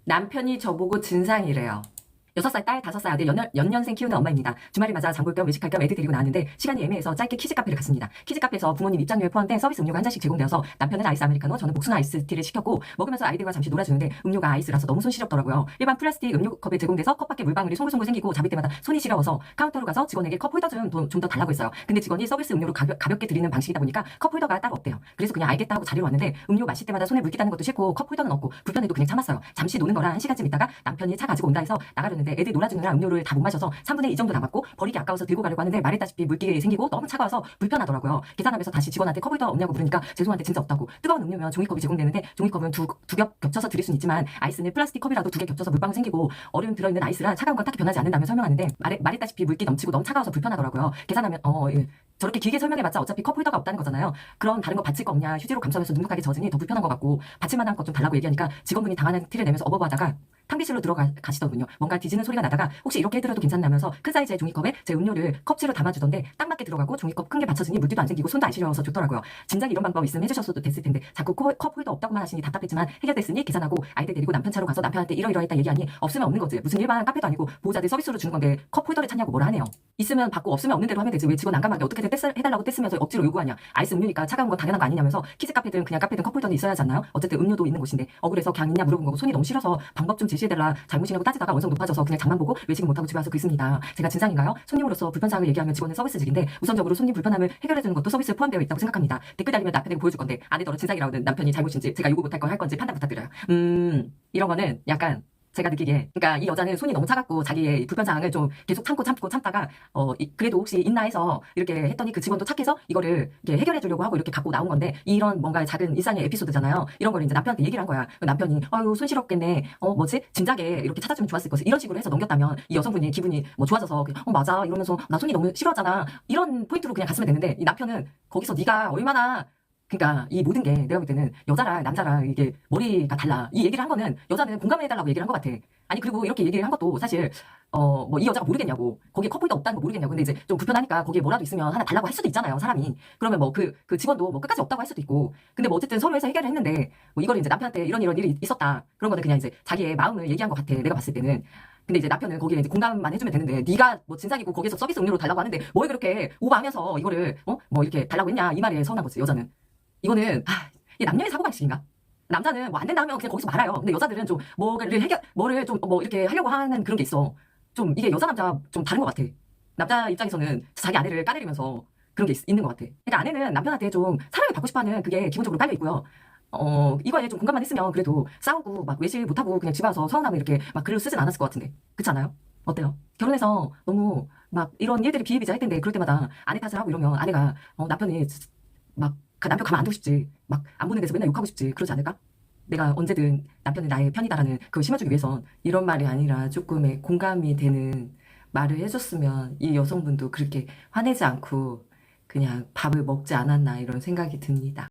남편이 저보고 진상이래요. 6살 딸, 5살 아들, 연년생 키우는 엄마입니다. 주말이 맞아 장볼 겸 외식할 겸 애들 데리고 나왔는데 시간이 애매해서 짧게 키즈 카페를 갔습니다. 키즈 카페에서 부모님 입장료에 포함된 서비스 음료가 한 잔씩 제공되어서 남편은 아이스 아메리카노, 저는 복숭아 아이스티를 시켰고 먹으면서 아이들과 잠시 놀아주는데 음료가 아이스라서 너무 손시렵더라고요. 일반 플라스틱 음료컵에 제공돼서 컵 밖에 물방울이 송글송글 생기고 잡을 때마다 손이 시려워서 카운터로 가서 직원에게 컵 홀더 좀 더 달라고 했어요. 근데 직원이 서비스 음료로 가볍게 드리는 방식이다 보니까 컵 홀더가 따로 없대요. 그래서 그냥 알겠다 하고 자리로 왔는데 음료 마실 때마다 손에 물기 따는 것도 싫고 컵 홀더는 없고 불편해도 그냥 참았어요. 잠시 노는 거라 1시간쯤 있다가 남편이 차 가지고 온다 해서 나가려는데 애들 놀아주느라 음료를 다 못 마셔서 3분의 2 정도 남았고 버리기 아까워서 들고 가려고 하는데 말했다시피 물기 생기고 너무 차가워서 불편하더라고요. 계산하면서 다시 직원한테 컵 홀더 없냐고 물으니까 죄송한데 진짜 없다고. 뜨거운 음료면 종이컵이 제공되는데 종이컵은 두 겹 겹쳐서 드릴 수는 있지만 아이스는 플라스틱 컵이라도 2개 겹쳐서 물방울 생기고 얼음 들어있는 아이스라 차가운 건 딱히 변하지 않는다며 설명하는데 말했다시피 물기 넘치고 너무 차가워서 불편하더라고요. 계산하면 예. 저렇게 길게 설명해봤자 어차피 컵 홀더가 없다는 거잖아요. 그럼 다른 거 받칠 거 없냐, 휴지로 감싸면서 눅눅하게 젖으니 더 불편한 것 같고 받칠 만한 것 좀 달라고 얘기하니까 직원분이 당하는 티를 내면서 어버버하다가 탕비실로 들어가시더군요. 뭔가 뒤지는 소리가 나다가 혹시 이렇게 해드려도 괜찮냐면서 큰 사이즈의 종이컵에 제 음료를 컵채로 담아주던데 딱 맞게 들어가고 종이컵 큰 게 받쳐지니 물기도 안 생기고 손도 안 시려워서 좋더라고요. 진작 이런 방법 있으면 해주셨어도 됐을 텐데 자꾸 컵 홀더 없다고만 하시니 답답했지만 해결됐으니 계산하고 아이들 데리고 남편 차로 가서 남편한테 이러이러했다 얘기하니 없으면 없는 거지. 무슨 일반 카페도 아니고 보호자들 서비스로 주는 건데 컵 홀더를 찾냐고 뭐라 하네요. 있으면 받고 없으면 없는 대로 하면 되지. 왜 직원 난감하게 어떻게든 해달라고 뗐으면서 억지로 요구하냐. 아이스 음료니까 차가운 건 당연한 거 아니냐면서 키즈 카페든 그냥 카페든 컵 홀더는 있어야 하지 않나요? 어쨌든 음료도 있는 곳인데 억울해서 그냥 있냐 물어본 거고 손이 너무 싫어서 방법 좀 제시해달라 잘못이라고 따지다가 원성 높아져서 그냥 장만 보고 외식은 못하고 집에 와서 긁습니다. 제가 진상인가요? 손님으로서 불편사항을 얘기하면 직원은 서비스직인데 우선적으로 손님 불편함을 해결해주는 것도 서비스에 포함되어 있다고 생각합니다. 댓글 달리면 남편에게 보여줄 건데 아내더러 진상이라고는 남편이 잘못인지 제가 요구 못할 걸 할 건지 판단 부탁드려요. 이런 거는 약간 제가 느끼기에 그러니까 이 여자는 손이 너무 차갑고 자기의 불편사항을 좀 계속 참다가 그래도 혹시 있나 해서 이렇게 했더니 그 직원도 착해서 이거를 이렇게 해결해 주려고 하고 이렇게 갖고 나온 건데 이런 뭔가 작은 일상의 에피소드잖아요. 이런 걸 이제 남편한테 얘기를 한 거야. 남편이 아유 손시럽겠네. 뭐지? 진작에 이렇게 찾아주면 좋았을 거지. 이런 식으로 해서 넘겼다면 이 여성분이 기분이 뭐 좋아져서 맞아 이러면서 나 손이 너무 싫어하잖아. 이런 포인트로 그냥 갔으면 되는데 이 남편은 거기서 네가 얼마나 그러니까 이 모든 게 내가 볼 때는 여자랑 남자랑 이게 머리가 달라. 이 얘기를 한 거는 여자는 공감을 해달라고 얘기를 한 것 같아. 아니 그리고 이렇게 얘기를 한 것도 사실 뭐 이 여자가 모르겠냐고 거기에 컵홀더 없다는 거 모르겠냐고. 근데 이제 좀 불편하니까 거기에 뭐라도 있으면 하나 달라고 할 수도 있잖아요 사람이. 그러면 뭐 그 직원도 뭐 끝까지 없다고 할 수도 있고. 근데 뭐 어쨌든 서로 해서 해결을 했는데 뭐 이거를 이제 남편한테 이런 일이 있었다 그런 거는 그냥 이제 자기의 마음을 얘기한 것 같아 내가 봤을 때는. 근데 이제 남편은 거기에 이제 공감만 해주면 되는데 네가 뭐 진상이고 거기서 서비스 음료로 달라고 하는데 뭘 그렇게 오버하면서 이거를 뭐 이렇게 달라고 했냐 이 말에 서운한 거지 여자는. 이거는 이게 남녀의 사고방식인가? 남자는 뭐 안 된다 하면 그냥 거기서 말아요. 근데 여자들은 좀 뭐를 좀 뭐 이렇게 하려고 하는 그런 게 있어. 좀 이게 여자 남자 좀 다른 것 같아. 남자 입장에서는 자기 아내를 까내리면서 그런 게 있는 것 같아. 그러니까 아내는 남편한테 좀 사랑을 받고 싶어하는 그게 기본적으로 깔려 있고요. 이거에 좀 공감만 했으면 그래도 싸우고 막 외실 못하고 그냥 집에 와서 서운하면 이렇게 막 글을 쓰진 않았을 것 같은데. 그렇지 않아요? 어때요? 결혼해서 너무 막 이런 일들이 비일비재할 텐데 그럴 때마다 아내 탓을 하고 이러면 아내가 남편이 막 남편 가만 안 두고 싶지. 막 안 보는 데서 맨날 욕하고 싶지. 그러지 않을까? 내가 언제든 남편은 나의 편이다라는 그걸 심어주기 위해선 이런 말이 아니라 조금의 공감이 되는 말을 해줬으면 이 여성분도 그렇게 화내지 않고 그냥 밥을 먹지 않았나 이런 생각이 듭니다.